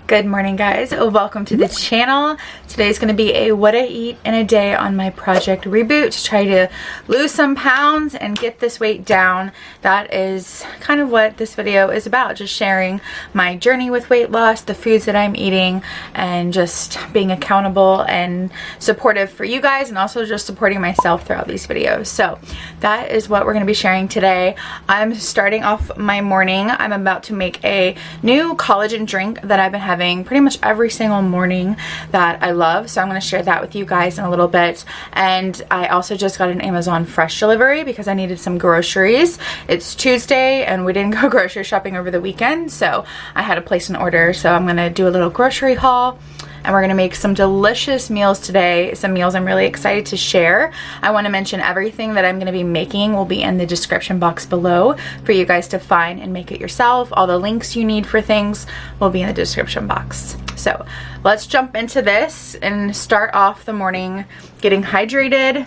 Good morning, guys. Welcome to the channel. Today's going to be a what I eat in a day on my Project Reboot to try to lose some pounds and get this weight down. That is kind of what this video is about, just sharing my journey with weight loss, the foods that I'm eating, and just being accountable and supportive for you guys, and also just supporting myself throughout these videos. So that is what we're going to be sharing today. I'm starting off my morning. I'm about to make a new collagen drink that I've been having pretty much every single morning that I love, so I'm going to share that with you guys in a little bit. And I also just got an Amazon Fresh delivery because I needed some groceries. It's Tuesday and we didn't go grocery shopping over the weekend, so I had to place an order. So I'm going to do a little grocery haul, and we're going to make some delicious meals today, some meals I'm really excited to share. I want to mention everything that I'm going to be making will be in the description box below for you guys to find and make it yourself. All the links you need for things will be in the description box. So let's jump into this and start off the morning getting hydrated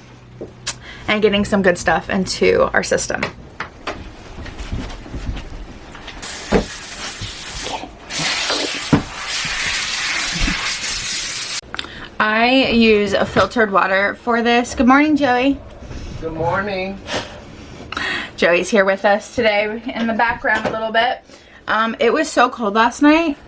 and getting some good stuff into our system. I use a filtered water for this. Good morning, Joey. Good morning. Joey's here with us today in the background a little bit. It was so cold last night.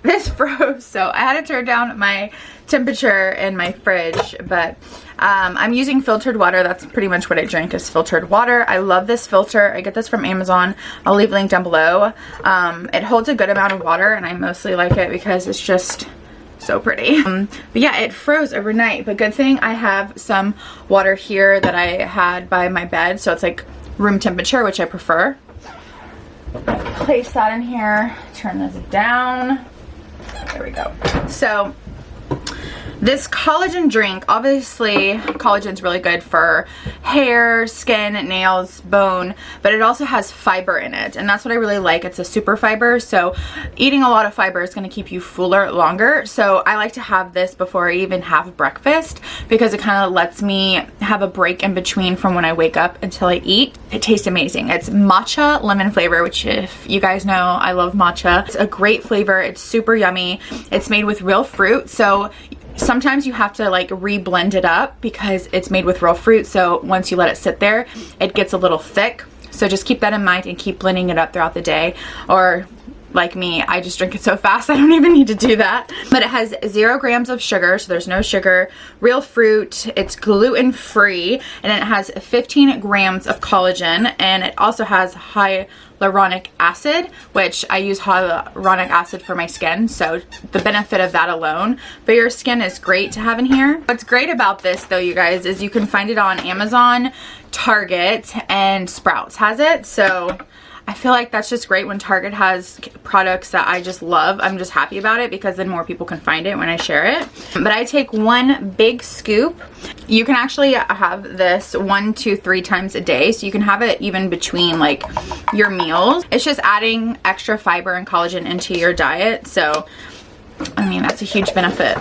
This froze, so I had to turn down my temperature in my fridge, but I'm using filtered water. That's pretty much what I drink, is filtered water. I love this filter. I get this from Amazon. I'll leave a link down below. It holds a good amount of water, and I mostly like it because it's just so pretty. But yeah, it froze overnight, but good thing I have some water here that I had by my bed, so it's like room temperature, which I prefer. Place that in here, turn this down. There we go. So this collagen drink, obviously collagen's really good for hair, skin, nails, bone, but it also has fiber in it, and that's what I really like. It's a super fiber, so eating a lot of fiber is going to keep you fuller longer. So I like to have this before I even have breakfast because it kind of lets me have a break in between from when I wake up until I eat. It tastes amazing. It's matcha lemon flavor, which if you guys know, I love matcha. It's a great flavor. It's super yummy. It's made with real fruit, so sometimes you have to like re-blend it up because it's made with real fruit, so once you let it sit there it gets a little thick. So just keep that in mind and keep blending it up throughout the day. Or like me, I just drink it so fast I don't even need to do that. But it has 0 grams of sugar, so there's no sugar, real fruit, it's gluten-free, and it has 15 grams of collagen, and it also has hyaluronic acid, which I use hyaluronic acid for my skin, so the benefit of that alone for your skin is great to have in here. What's great about this though, you guys, is you can find it on Amazon, Target, and Sprouts has it. So I feel like that's just great when Target has products that I just love. I'm just happy about it because then more people can find it when I share it. But I take 1 big scoop. You can actually have this 1, 2, 3 times a day, so you can have it even between like your meals. It's just adding extra fiber and collagen into your diet, so I mean that's a huge benefit.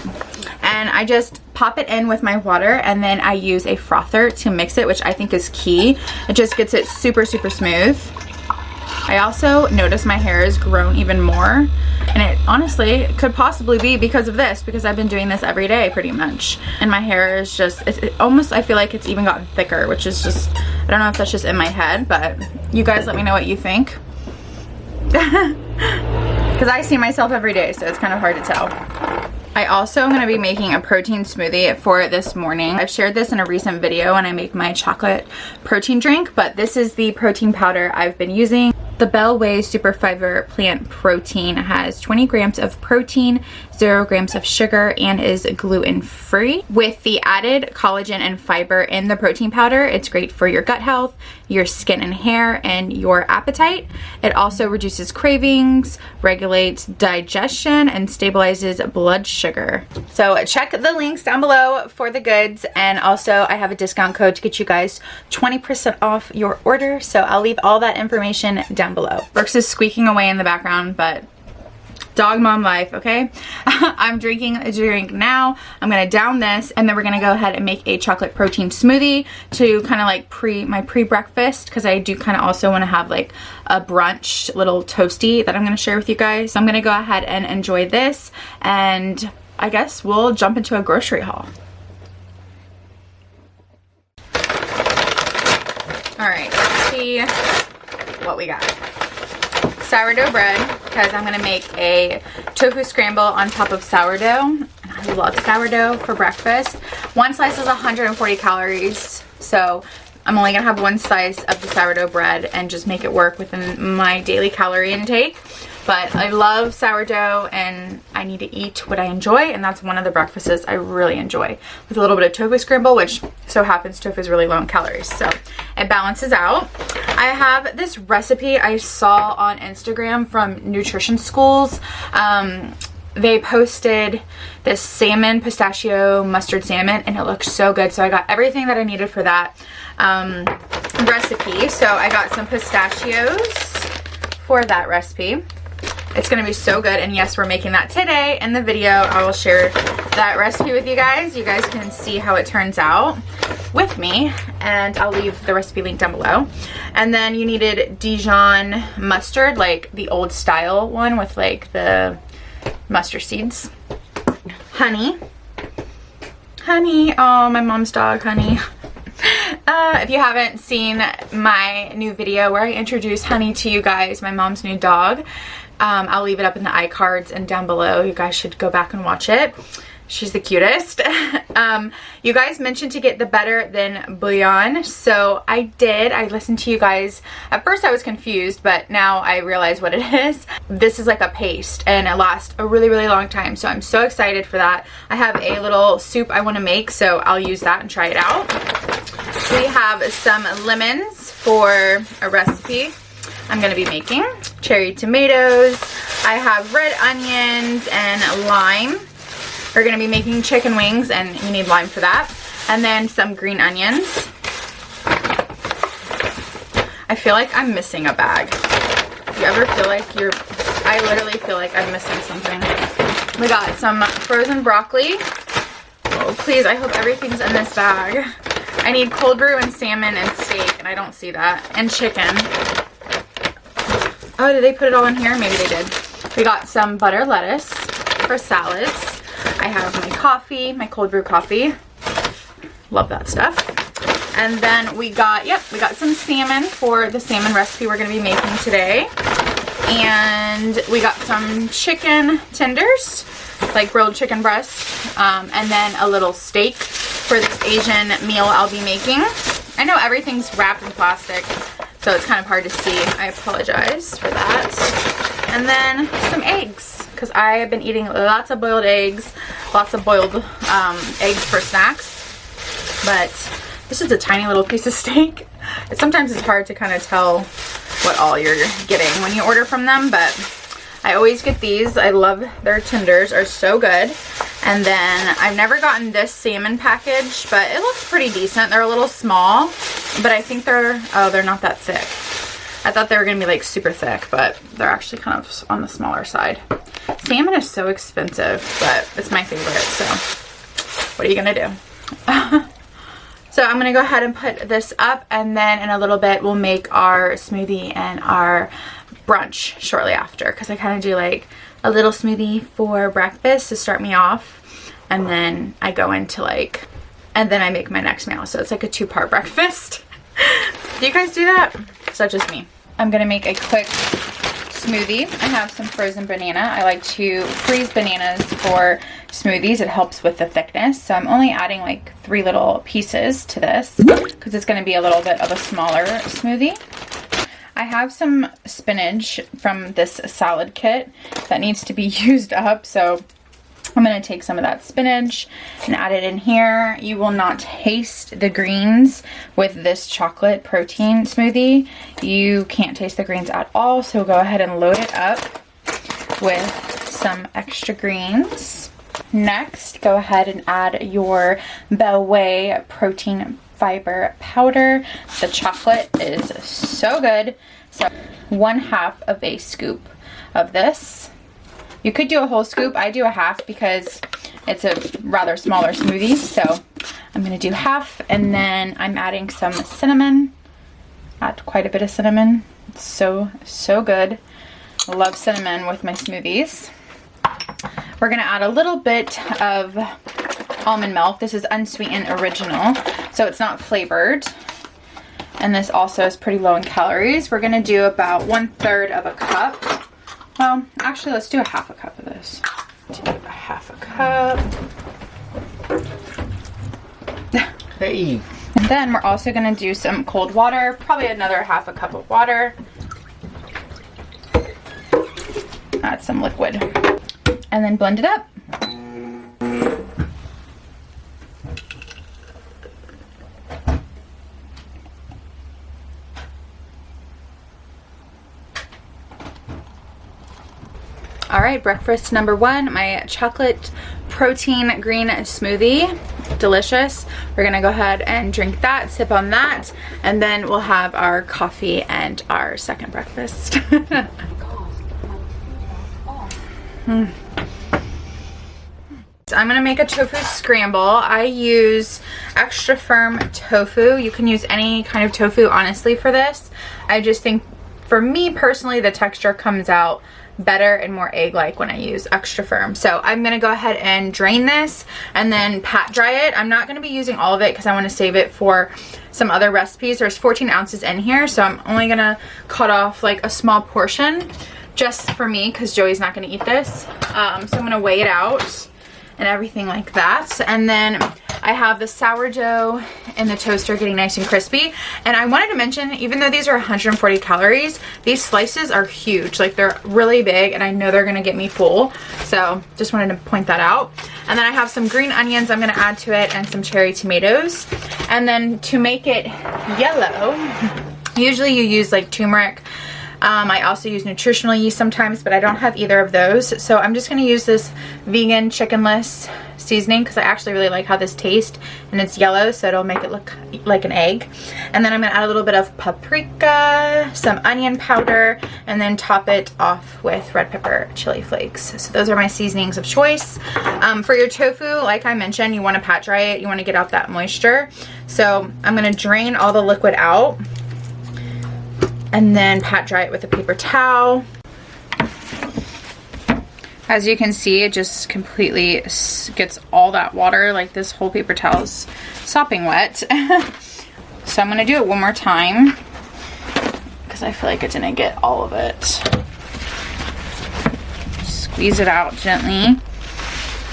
And I just pop it in with my water, and then I use a frother to mix it, which I think is key. It just gets it super smooth. I also notice my hair has grown even more, and it honestly could possibly be because of this, because I've been doing this every day pretty much, and my hair is just, it almost, I feel like it's even gotten thicker, which is just, I don't know if that's just in my head, but you guys let me know what you think. Because I see myself every day, so it's kind of hard to tell. I also am going to be making a protein smoothie for this morning. I've shared this in a recent video when I make my chocolate protein drink, but this is the protein powder I've been using. The Bellway Super Fiber Plant Protein has 20 grams of protein, 0 grams of sugar, and is gluten-free. With the added collagen and fiber in the protein powder, it's great for your gut health, your skin and hair, and your appetite. It also reduces cravings, regulates digestion, and stabilizes blood sugar. So check the links down below for the goods, and also I have a discount code to get you guys 20% off your order, so I'll leave all that information down below. Brooks is squeaking away in the background, but Dog mom life, okay? I'm drinking a drink now. I'm gonna down this, and then we're gonna go ahead and make a chocolate protein smoothie to kind of like my pre-breakfast, because I do kind of also want to have like a brunch little toasty that I'm gonna share with you guys. So I'm gonna go ahead and enjoy this, and I guess we'll jump into a grocery haul. All right, let's see what we got. Sourdough bread, because I'm gonna make a tofu scramble on top of sourdough. And I love sourdough for breakfast. One slice is 140 calories, so I'm only gonna have one slice of the sourdough bread and just make it work within my daily calorie intake. But I love sourdough, and I need to eat what I enjoy, and that's one of the breakfasts I really enjoy, with a little bit of tofu scramble, which so happens tofu is really low in calories, so it balances out. I have this recipe I saw on Instagram from nutrition schools. They posted this salmon pistachio mustard salmon, and it looks so good, so I got everything that I needed for that recipe. So I got some pistachios for that recipe. It's gonna be so good, and yes, we're making that today in the video. I will share that recipe with you guys. You guys can see how it turns out with me, and I'll leave the recipe link down below. And then you needed Dijon mustard, like the old style one with like the mustard seeds. Honey, oh, my mom's dog, Honey. If you haven't seen my new video where I introduce Honey to you guys, my mom's new dog, I'll leave it up in the iCards and down below. You guys should go back and watch it. She's the cutest. You guys mentioned to get the better than bouillon, so I did. I listened to you guys. At first I was confused, but now I realize what it is. This is like a paste, and it lasts a really, really long time, so I'm so excited for that. I have a little soup I want to make, so I'll use that and try it out. We have some lemons for a recipe I'm going to be making. Cherry tomatoes. I have red onions and lime. We're going to be making chicken wings, and you need lime for that. And then some green onions. I feel like I'm missing a bag. Do you ever feel like I literally feel like I'm missing something. We got some frozen broccoli. Oh, please, I hope everything's in this bag. I need cold brew and salmon and steak, and I don't see that. And chicken. Oh, did they put it all in here? Maybe they did. We got some butter lettuce for salads. I have my coffee, my cold brew coffee. Love that stuff. And then we got some salmon for the salmon recipe we're going to be making today. And we got some chicken tenders, like grilled chicken breast, and then a little steak for this Asian meal I'll be making. I know everything's wrapped in plastic, so it's kind of hard to see. I apologize for that. And then some eggs, because I have been eating lots of boiled eggs, lots of boiled eggs for snacks. But this is a tiny little piece of steak. Sometimes it's hard to kind of tell what all you're getting when you order from them, but I always get these. I love their tenders, are so good. And then I've never gotten this salmon package, but it looks pretty decent. They're a little small, but I think they're not that thick. I thought they were gonna be like super thick, but they're actually kind of on the smaller side. Salmon is so expensive, but it's my favorite, so what are you gonna do? So I'm gonna go ahead and put this up, and then in a little bit we'll make our smoothie and our brunch shortly after, because I kind of do like a little smoothie for breakfast to start me off, and then I go into and then I make my next meal, so it's like a 2-part breakfast. Do you guys do that? Is that just me? I'm gonna make a quick smoothie. I have some frozen banana. I like to freeze bananas for smoothies. It helps with the thickness, so I'm only adding like 3 little pieces to this because it's going to be a little bit of a smaller smoothie. I have some spinach from this salad kit that needs to be used up, so I'm going to take some of that spinach and add it in here. You will not taste the greens with this chocolate protein smoothie. You can't taste the greens at all, so go ahead and load it up with some extra greens. Next, go ahead and add your bellway protein fiber powder. The chocolate is so good. So 1/2 of a scoop of this. You could do a whole scoop. I do a half because it's a rather smaller smoothie. So I'm going to do half, and then I'm adding some cinnamon. Add quite a bit of cinnamon. It's so good. I love cinnamon with my smoothies. We're going to add a little bit of almond milk. This is unsweetened original, so it's not flavored. And this also is pretty low in calories. We're going to do about 1/3 of a cup. Well, actually, let's do a half a cup of this. Do a half a cup. Hey. And then we're also going to do some cold water, probably another half a cup of water. Add some liquid. And then blend it up. All right, breakfast number 1, my chocolate protein green smoothie. Delicious. We're gonna go ahead and drink that, sip on that, and then we'll have our coffee and our second breakfast. So I'm gonna make a tofu scramble. I use extra firm tofu. You can use any kind of tofu, honestly, for this. I just think, for me personally, the texture comes out better and more egg-like when I use extra firm. So I'm gonna go ahead and drain this and then pat dry it. I'm not gonna be using all of it because I want to save it for some other recipes. There's 14 ounces in here, so I'm only gonna cut off like a small portion just for me because Joey's not gonna eat this. So I'm gonna weigh it out and everything like that. And then I have the sourdough in the toaster getting nice and crispy. And I wanted to mention, even though these are 140 calories, these slices are huge. Like, they're really big, and I know they're gonna get me full. So just wanted to point that out. And then I have some green onions I'm gonna add to it and some cherry tomatoes. And then to make it yellow, usually you use like turmeric. I also use nutritional yeast sometimes, but I don't have either of those. So I'm just going to use this vegan chickenless seasoning because I actually really like how this tastes, and it's yellow, so it'll make it look like an egg. And then I'm going to add a little bit of paprika, some onion powder, and then top it off with red pepper chili flakes. So those are my seasonings of choice. For your tofu, like I mentioned, you want to pat dry it. You want to get out that moisture. So I'm going to drain all the liquid out and then pat dry it with a paper towel. As you can see, it just completely gets all that water. Like, this whole paper towel is sopping wet. So I'm gonna do it one more time because I feel like it didn't get all of it. Squeeze it out gently.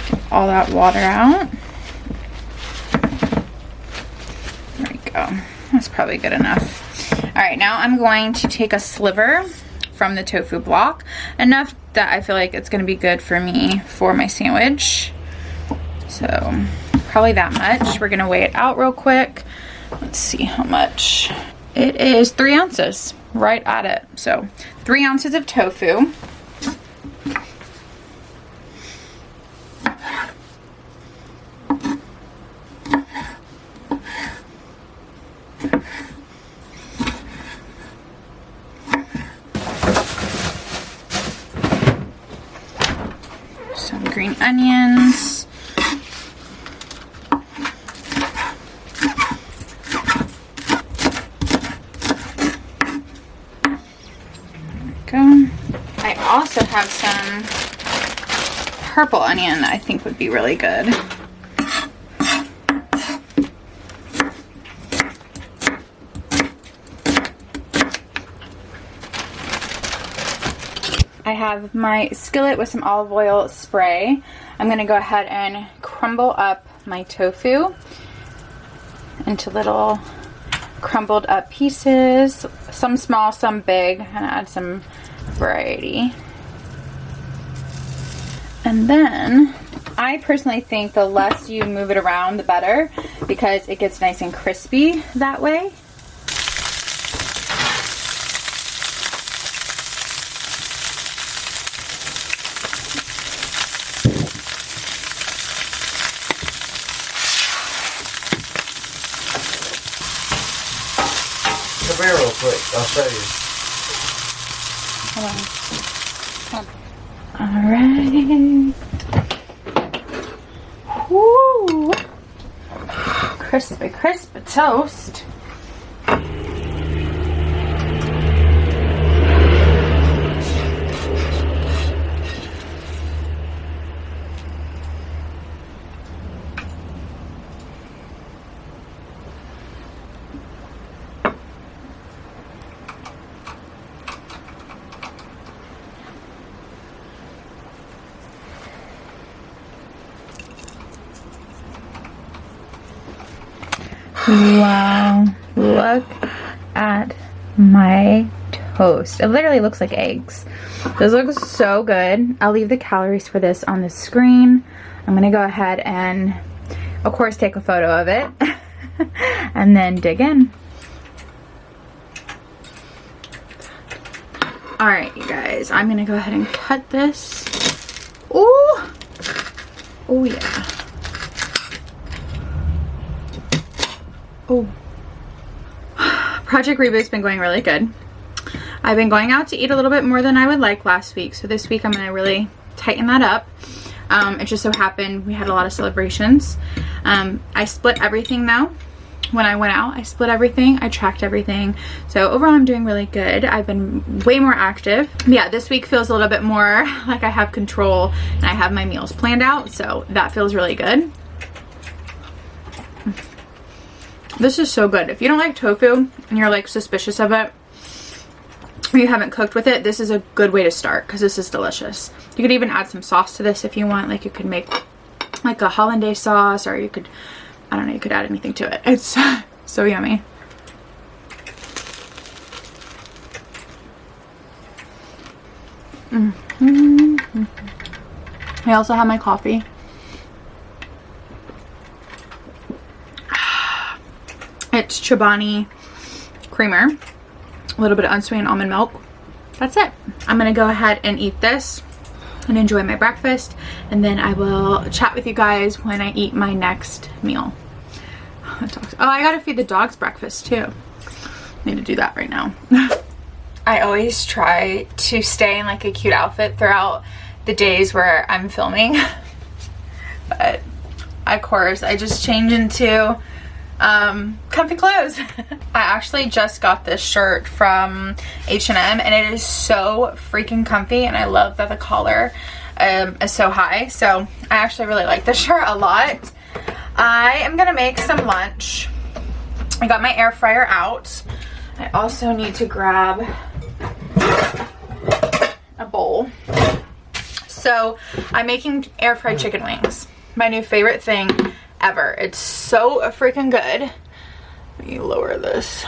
Get all that water out. There we go. That's probably good enough. All right, now I'm going to take a sliver from the tofu block, enough that I feel like it's going to be good for me for my sandwich. So probably that much. We're going to weigh it out real quick. Let's see how much. It is 3 ounces, right at it. So 3 ounces of tofu. Green onions. There we go. I also have some purple onion that I think would be really good. I have my skillet with some olive oil spray. I'm going to go ahead and crumble up my tofu into little crumbled up pieces. Some small, some big, and add some variety. And then I personally think the less you move it around, the better, because it gets nice and crispy that way. Come here real quick, I'll show you. Hold on. Alright. Woo! Crispy, crispy toast. Wow, look at my toast. It literally looks like eggs. This looks so good. I'll leave the calories for this on the screen. I'm gonna go ahead and, of course, take a photo of it and then dig in. All right, you guys, I'm gonna go ahead and cut this. Oh, oh yeah. Oh, Project Reboot's been going really good. I've been going out to eat a little bit more than I would like last week, so this week I'm gonna really tighten that up. It just so happened we had a lot of celebrations. I split everything though. When I went out, I split everything. I tracked everything. So overall, I'm doing really good. I've been way more active. Yeah, this week feels a little bit more like I have control and I have my meals planned out, so that feels really good. This is so good. If you don't like tofu and you're like suspicious of it, or you haven't cooked with it, this is a good way to start because this is delicious. You could even add some sauce to this if you want. Like you could make like a hollandaise sauce, or you could, I don't know, you could add anything to it. It's so yummy. I also have my coffee. It's Chobani creamer, a little bit of unsweetened almond milk. That's it. I'm gonna go ahead and eat this and enjoy my breakfast, and then I will chat with you guys when I eat my next meal. Oh, I gotta feed the dogs breakfast too. Need to do that right now. I always try to stay in like a cute outfit throughout the days where I'm filming, but of course I just change into comfy clothes. I actually just got this shirt from H&M and it is so freaking comfy, and I love that the collar is so high. So I actually really like this shirt a lot. I am gonna make some lunch. I got my air fryer out. I also need to grab a bowl. So I'm making air fried chicken wings. My new favorite thing ever. It's so freaking good. Let me lower this.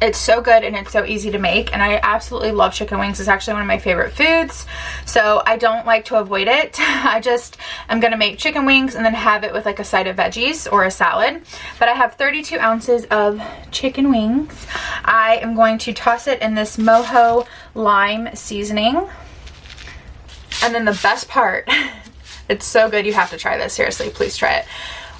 It's so good and it's so easy to make, and I absolutely love chicken wings. It's actually one of my favorite foods, so I don't like to avoid it. I'm gonna make chicken wings and then have it with like a side of veggies or a salad. But I have 32 ounces of chicken wings. I am going to toss it in this Mojito lime seasoning, and then the best part, it's so good, you have to try this. Seriously, please try it.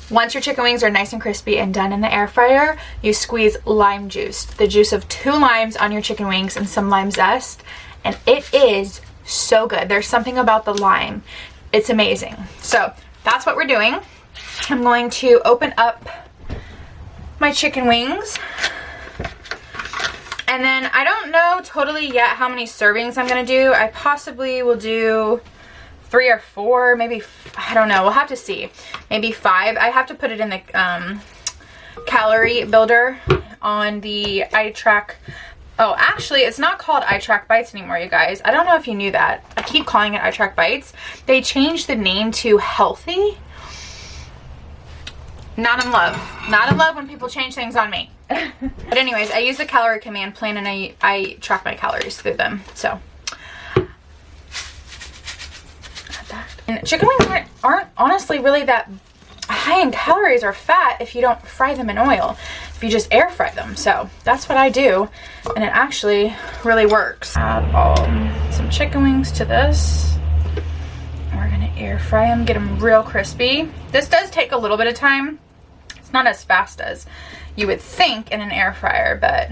Once your chicken wings are nice and crispy and done in the air fryer, you squeeze lime juice, the juice of 2 limes on your chicken wings and some lime zest, and it is so good. There's something about the lime. It's amazing. So that's what we're doing. I'm going to open up my chicken wings. And then I don't know totally yet how many servings I'm going to do. I possibly will do 3 or 4, maybe, I don't know, we'll have to see. Maybe 5. I have to put it in the calorie builder on the iTrack. Oh, actually, it's not called iTrack Bites anymore, you guys. I don't know if you knew that. I keep calling it iTrack Bites. They changed the name to Healthy. Not in love. Not in love when people change things on me. But anyways, I use the calorie command plan, and I track my calories through them, so. And chicken wings aren't honestly really that high in calories or fat if you don't fry them in oil, if you just air fry them. So that's what I do, and it actually really works. Add some chicken wings to this. We're gonna air fry them, get them real crispy. This does take a little bit of time. It's not as fast as you would think in an air fryer, but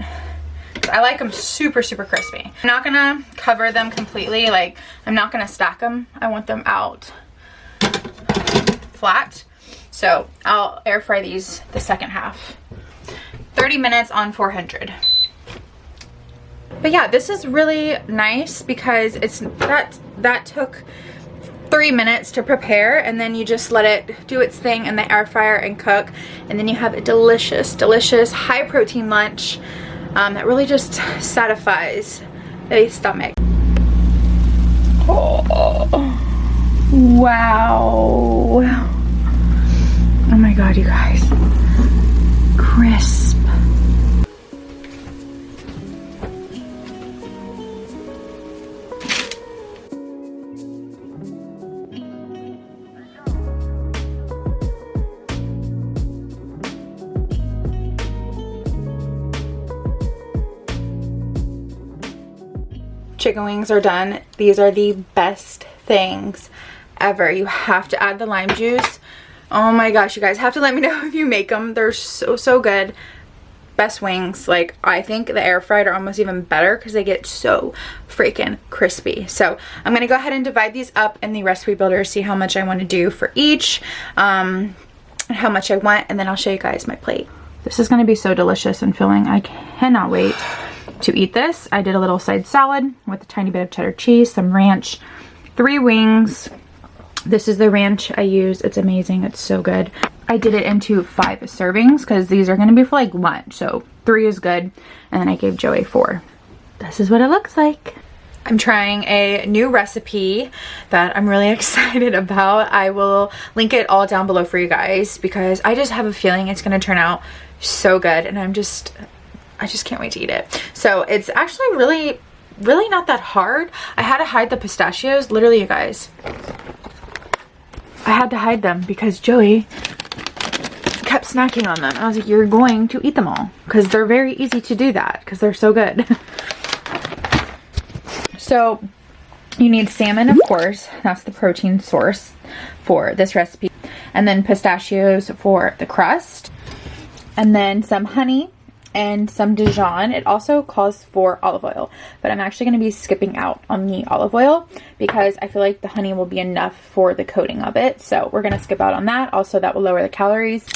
I like them super, super crispy. I'm not gonna cover them completely. Like, I'm not gonna stack them. I want them out flat. So I'll air fry these the second half. 30 minutes on 400. But yeah, this is really nice because it's that took 3 minutes to prepare, and then you just let it do its thing in the air fryer and cook, and then you have a delicious, delicious high protein lunch that really just satisfies the stomach. Oh, wow. Oh my god, you guys. Crisp. Chicken wings are done. These are the best things ever. You have to add the lime juice. Oh my gosh, you guys have to let me know if you make them. They're so good. Best wings. Like, I think the air fried are almost even better because they get so freaking crispy. So I'm gonna go ahead and divide these up in the recipe builder, see how much I want to do for each, and how much I want, and then I'll show you guys my plate. This is gonna be so delicious and filling. I cannot wait to eat this. I did a little side salad with a tiny bit of cheddar cheese, some ranch, 3 wings. This is the ranch I use. It's amazing. It's so good. I did it into 5 servings because these are going to be for like lunch. So 3 is good. And then I gave Joey 4. This is what it looks like. I'm trying a new recipe that I'm really excited about. I will link it all down below for you guys because I just have a feeling it's going to turn out so good. And I just can't wait to eat it. So it's actually really not that hard. I had to hide the pistachios. Literally, you guys, I had to hide them because Joey kept snacking on them. I was like, you're going to eat them all because they're very easy to do that because they're so good. So you need salmon, of course. That's the protein source for this recipe. And then pistachios for the crust. And then some honey and some Dijon. It also calls for olive oil, but I'm actually going to be skipping out on the olive oil because I feel like the honey will be enough for the coating of it. So we're going to skip out on that. Also, that will lower the calories.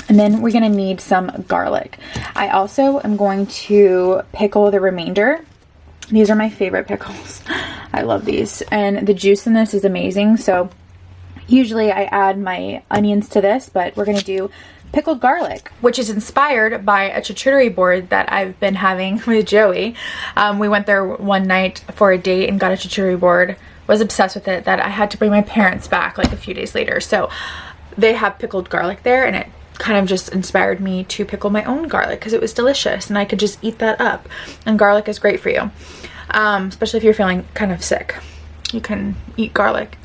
And then we're going to need some garlic. I also am going to pickle the remainder. These are my favorite pickles. I love these. And the juice in this is amazing. So usually I add my onions to this, but we're going to do pickled garlic, which is inspired by a charcuterie board that I've been having with Joey. We went there one night for a date and got a charcuterie board. Was obsessed with it that I had to bring my parents back like a few days later. So they have pickled garlic there, and it kind of just inspired me to pickle my own garlic because it was delicious and I could just eat that up. And garlic is great for you, especially if you're feeling kind of sick. You can eat garlic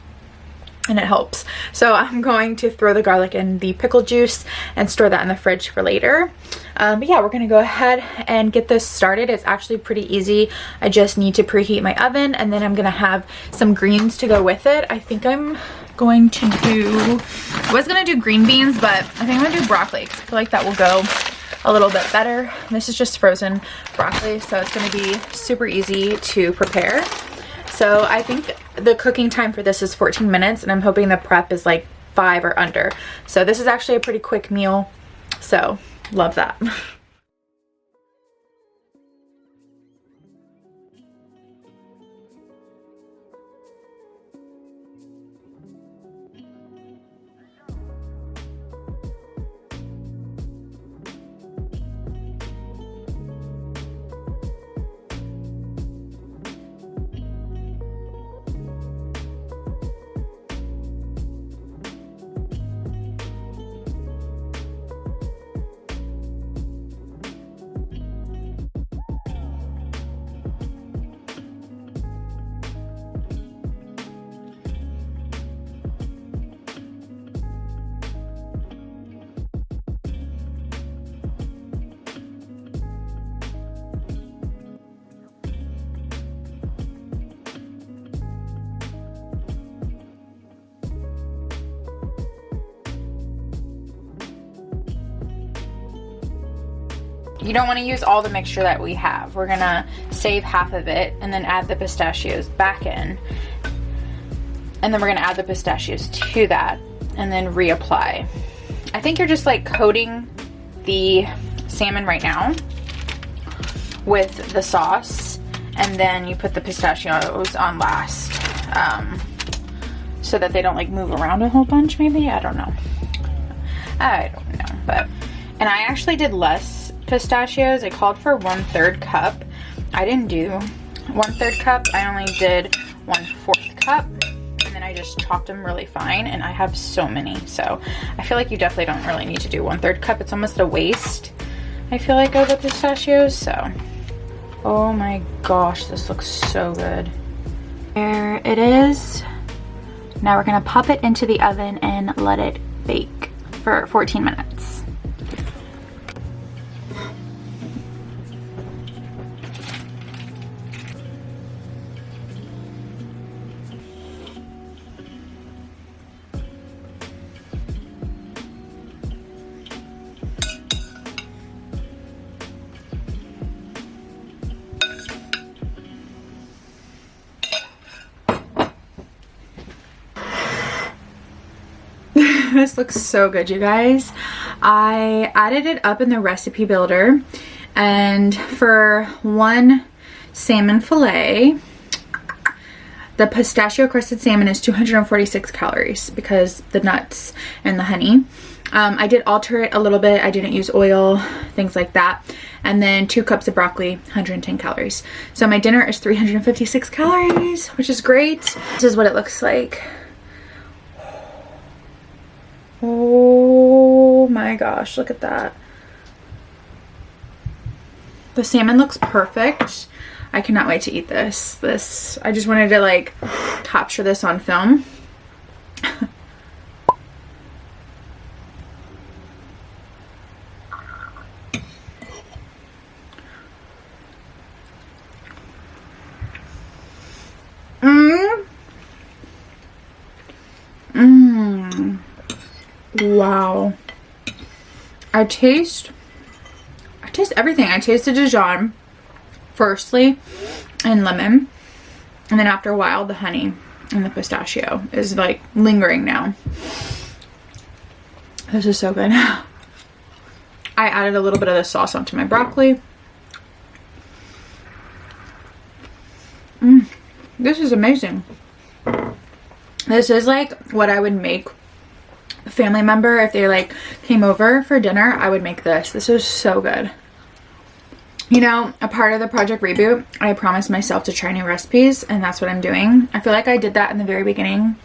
and it helps. So I'm going to throw the garlic in the pickle juice and store that in the fridge for later. But yeah, we're gonna go ahead and get this started. It's actually pretty easy. I just need to preheat my oven, and then I'm gonna have some greens to go with it. I think I'm going to do, I was gonna do green beans, but I think I'm gonna do broccoli. I feel like that will go a little bit better. This is just frozen broccoli, so it's gonna be super easy to prepare. So I think the cooking time for this is 14 minutes, and I'm hoping the prep is like 5 or under. So this is actually a pretty quick meal, so love that. you don't want to use all the mixture that we have. We're gonna save half of it and then add the pistachios back in. And then we're gonna add the pistachios to that and then reapply. I think you're just like coating the salmon right now with the sauce, and then you put the pistachios on last, so that they don't like move around a whole bunch. Maybe, I don't know, but, and I actually did less pistachios. It called for 1/3 cup. I didn't do 1/3 cup. I only did 1/4 cup, and then I just chopped them really fine, and I have so many, so I feel like you definitely don't really need to do 1/3 cup. It's almost a waste, I feel like, of the pistachios. So, oh my gosh, this looks so good. There it is. Now we're gonna pop it into the oven and let it bake for 14 minutes. This looks so good, you guys. I added it up in the recipe builder, and for one salmon fillet, the pistachio crusted salmon is 246 calories because the nuts and the honey. I did alter it a little bit. I didn't use oil, things like that. And then 2 cups of broccoli, 110 calories. So my dinner is 356 calories, which is great. This is what it looks like. Oh my gosh, look at that. The salmon looks perfect. I cannot wait to eat this. I just wanted to like capture this on film. Wow. I taste everything. I tasted Dijon firstly and lemon, and then after a while the honey and the pistachio is like lingering now. This is so good. I added a little bit of the sauce onto my broccoli. This is amazing. This is like what I would make a family member if they like came over for dinner. I would make this. This is so good. You know, a part of the Project Reboot, I promised myself to try new recipes, and that's what I'm doing. I feel like I did that in the very beginning.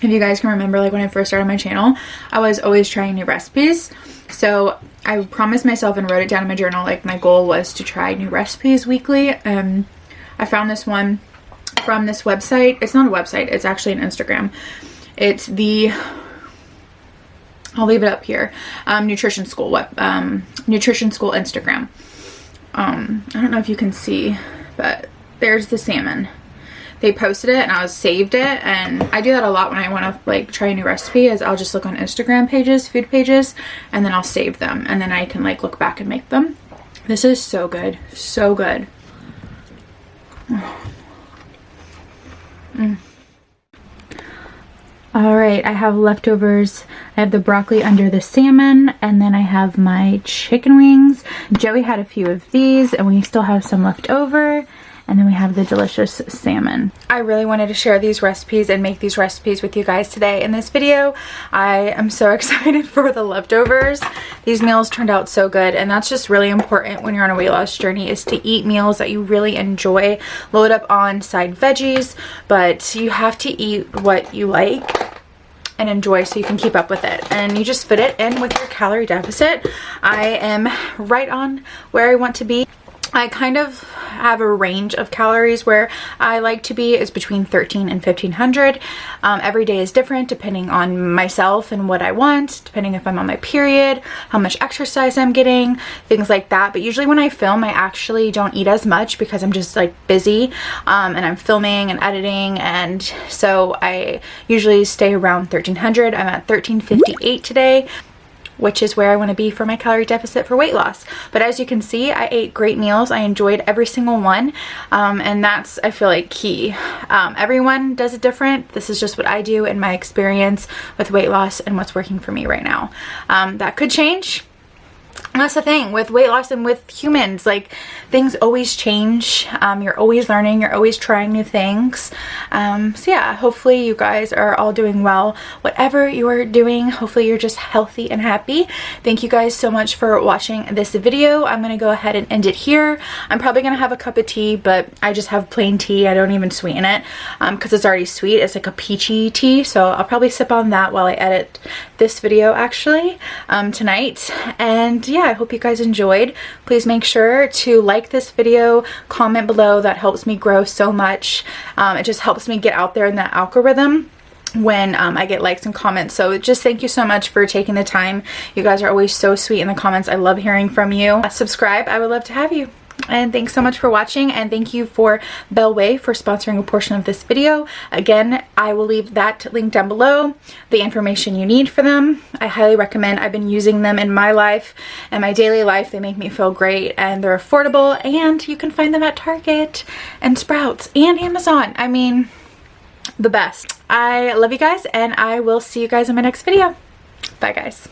If you guys can remember, like when I first started my channel, I was always trying new recipes. So I promised myself and wrote it down in my journal, like my goal was to try new recipes weekly. I found this one from this website. It's not a website, it's actually an Instagram. It's the, I'll leave it up here, Nutrition School Instagram. I don't know if you can see, but there's the salmon. They posted it and I saved it, and I do that a lot when I want to like try a new recipe, is I'll just look on Instagram pages, food pages, and then I'll save them, and then I can like look back and make them. This is so good, so good. All right, I have leftovers. I have the broccoli under the salmon, and then I have my chicken wings. Joey had a few of these, and we still have some left over. And then we have the delicious salmon. I really wanted to share these recipes and make these recipes with you guys today in this video. I am so excited for the leftovers. These meals turned out so good, and that's just really important when you're on a weight loss journey, is to eat meals that you really enjoy. Load up on side veggies, but you have to eat what you like and enjoy so you can keep up with it, and you just fit it in with your calorie deficit. I am right on where I want to be. I kind of have a range of calories where I like to be is between 13 and 1500. Every day is different depending on myself and what I want, depending if I'm on my period, how much exercise I'm getting, things like that. But usually when I film, I actually don't eat as much because I'm just like busy, and I'm filming and editing, and so I usually stay around 1300. I'm at 1358 today. which is where I want to be for my calorie deficit for weight loss. But as you can see, I ate great meals. I enjoyed every single one, and that's, I feel like, key. Everyone does it different. This is just what I do in my experience with weight loss and what's working for me right now. That could change. And that's the thing with weight loss and with humans, like, things always change. You're always learning, you're always trying new things. So yeah, hopefully you guys are all doing well. Whatever you are doing, hopefully you're just healthy and happy. Thank you guys so much for watching this video. I'm gonna go ahead and end it here. I'm probably gonna have a cup of tea, but I just have plain tea. I don't even sweeten it because it's already sweet. It's like a peachy tea, so I'll probably sip on that while I edit this video actually tonight. And yeah, I hope you guys enjoyed. Please make sure to like this video, comment below. That helps me grow so much. It just helps me get out there in the algorithm when I get likes and comments. So just thank you so much for taking the time. You guys are always so sweet in the comments. I love hearing from you. Subscribe, I would love to have you. And thanks so much for watching, and thank you for Bellway for sponsoring a portion of this video. Again, I will leave that link down below, the information you need for them. I highly recommend. I've been using them in my life and my daily life. They make me feel great, and they're affordable, and you can find them at Target and Sprouts and Amazon. I mean, the best. I love you guys, and I will see you guys in my next video. Bye guys.